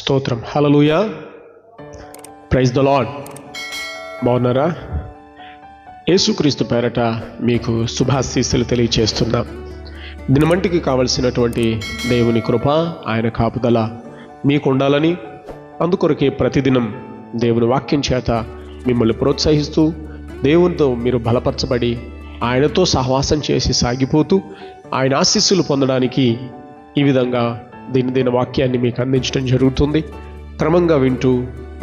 స్తోత్రం. Hallelujah. Praise the lord. బాగున్నారా? యేసుక్రీస్తు పేరట మీకు శుభాశీస్సులు తెలియచేస్తున్నా. దినమంటికి కావలసినటువంటి దేవుని కృప, ఆయన కాపుదల మీకు ఉండాలని, అందుకొరకే ప్రతిదినం దేవుని వాక్యం చేత మిమ్మల్ని ప్రోత్సహిస్తూ దేవునితో మీరు బలపరచబడి ఆయనతో సహవాసం చేసి సాగిపోతూ ఆయన ఆశీస్సులు పొందడానికి ఈ విధంగా దిన వాక్యాన్ని మీకు అందించడం జరుగుతుంది. క్రమంగా వింటూ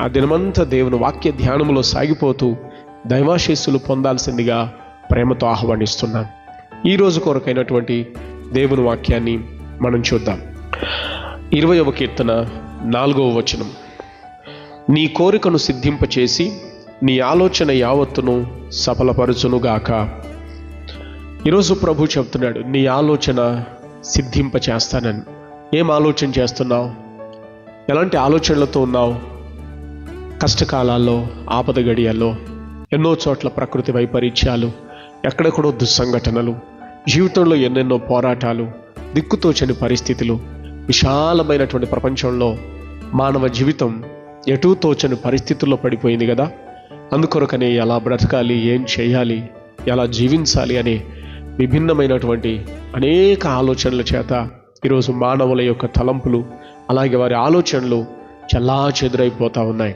ఆ దినమంతా దేవుని వాక్య ధ్యానంలో సాగిపోతూ దైవాశీస్సులు పొందాల్సిందిగా ప్రేమతో ఆహ్వానిస్తున్నాను. ఈరోజు కొరకైనటువంటి దేవుని వాక్యాన్ని మనం చూద్దాం. 20వ కీర్తన 4వ వచనం. నీ కోరికను సిద్ధింపచేసి నీ ఆలోచన యావత్తును సఫలపరచునుగాక. ఈరోజు ప్రభు చెప్తున్నాడు, నీ ఆలోచన సిద్ధింపచేస్తానని. ఏం ఆలోచన చేస్తున్నావు? ఎలాంటి ఆలోచనలతో ఉన్నావు? కష్టకాలాల్లో, ఆపద గడియల్లో, ఎన్నో చోట్ల ప్రకృతి వైపరీత్యాలు, ఎక్కడెక్కడో దుస్సంఘటనలు, జీవితంలో ఎన్నెన్నో పోరాటాలు, దిక్కుతోచని పరిస్థితులు, విశాలమైనటువంటి ప్రపంచంలో మానవ జీవితం ఎటూ తోచని పరిస్థితుల్లో పడిపోయింది కదా. అందుకొరకనే ఎలా బ్రతకాలి, ఏం చేయాలి, ఎలా జీవించాలి అనే విభిన్నమైనటువంటి అనేక ఆలోచనల చేత ఈరోజు మానవుల యొక్క తలంపులు, అలాగే వారి ఆలోచనలు చెల్లాచెదురైపోతూ ఉన్నాయి.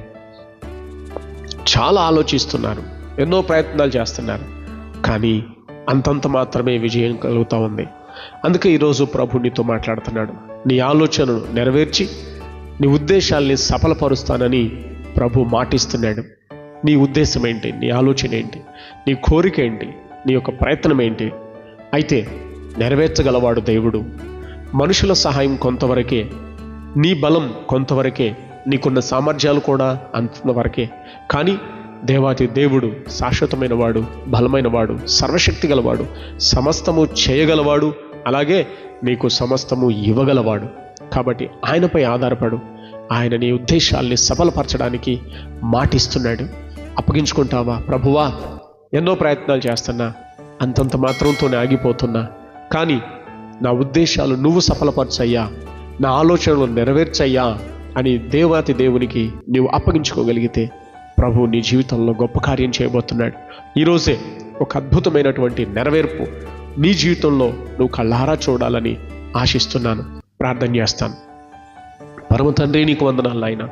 చాలా ఆలోచిస్తున్నారు, ఎన్నో ప్రయత్నాలు చేస్తున్నారు, కానీ అంతంత మాత్రమే విజయం కలుగుతూ ఉంది. అందుకే ఈరోజు ప్రభు నీతో మాట్లాడుతున్నాడు. నీ ఆలోచనను నెరవేర్చి నీ ఉద్దేశాల్ని సఫలపరుస్తానని ప్రభు మాటిస్తున్నాడు. నీ ఉద్దేశం ఏంటి? నీ ఆలోచన ఏంటి? నీ కోరిక ఏంటి? నీ యొక్క ప్రయత్నం ఏంటి? అయితే నెరవేర్చగలవాడు దేవుడు. మనుషుల సహాయం కొంతవరకే, నీ బలం కొంతవరకే, నీకున్న సామర్థ్యాలు కూడా అంతవరకే. కానీ దేవాతి దేవుడు శాశ్వతమైన వాడు, బలమైన వాడు, సర్వశక్తి గలవాడు, సమస్తము చేయగలవాడు, అలాగే నీకు సమస్తము ఇవ్వగలవాడు. కాబట్టి ఆయనపై ఆధారపడు. ఆయన నీ ఉద్దేశాల్ని సఫలపరచడానికి మాటిస్తున్నాడు. అప్పగించుకుంటావా? ప్రభువా, ఎన్నో ప్రయత్నాలు చేస్తున్నా, అంతంత మాత్రంతోనే ఆగిపోతున్నా, కానీ నా ఉద్దేశాలు నువ్వు సఫలపరచయ్యా, నా ఆలోచనలు నెరవేర్చయ్యా అని దేవాతి దేవునికి నీవు అప్పగించుకోగలిగితే ప్రభు నీ జీవితంలో గొప్ప కార్యం చేయబోతున్నాడు. ఈరోజే ఒక అద్భుతమైనటువంటి నెరవేర్పు నీ జీవితంలో నువ్వు కళ్ళారా చూడాలని ఆశిస్తున్నాను. ప్రార్థన చేస్తాను. పరమ తండ్రి, నీకు వందనాలు నాయన.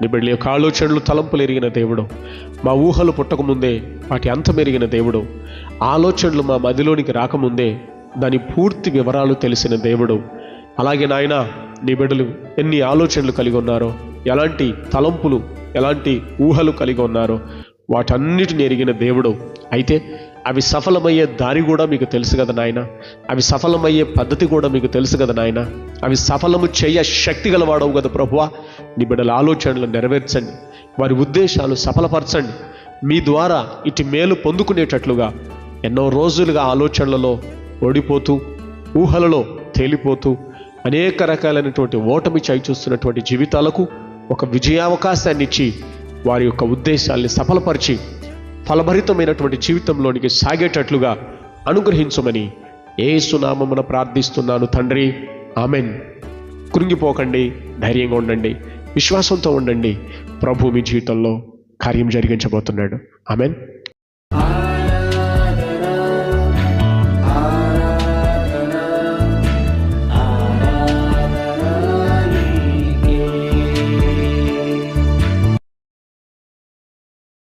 నీ బిడ్డల యొక్క ఆలోచనలు, తలంపులు ఎరిగిన దేవుడు, మా ఊహలు పుట్టకముందే వాటి అంతం ఎరిగిన దేవుడు, ఆలోచనలు మా మదిలోనికి రాకముందే దాని పూర్తి వివరాలు తెలిసిన దేవుడు. అలాగే నాయన, నీ బిడ్డలు ఎన్ని ఆలోచనలు కలిగి ఉన్నారో, ఎలాంటి తలంపులు, ఎలాంటి ఊహలు కలిగి ఉన్నారో వాటన్నిటిని ఎరిగిన దేవుడు. అయితే అవి సఫలమయ్యే దారి కూడా మీకు తెలుసు కదా నాయన. అవి సఫలమయ్యే పద్ధతి కూడా మీకు తెలుసు కదా నాయన. అవి సఫలము చేయ శక్తి గలవాడవు కదా ప్రభువా. నీ బిడ్డల ఆలోచనలు నెరవేర్చండి, వారి ఉద్దేశాలు సఫలపరచండి. మీ ద్వారా ఇటు మేలు పొందుకునేటట్లుగా ఎన్నో రోజులుగా ఆలోచనలలో ఓడిపోతూ, ఊహలలో తేలిపోతూ, అనేక రకాలైనటువంటి ఓటమి చవి చూస్తున్నటువంటి జీవితాలకు ఒక విజయావకాశాన్ని ఇచ్చి వారి యొక్క ఉద్దేశాల్ని సఫలపరిచి ఫలభరితమైనటువంటి జీవితంలోనికి సాగేటట్లుగా అనుగ్రహించమని యేసు నామమున ప్రార్థిస్తున్నాను తండ్రి. ఆమెన్. కృంగిపోకండి, ధైర్యంగా ఉండండి, విశ్వాసంతో ఉండండి. ప్రభు మీ జీవితంలో కార్యం జరిగించబోతున్నాడు. ఆమెన్.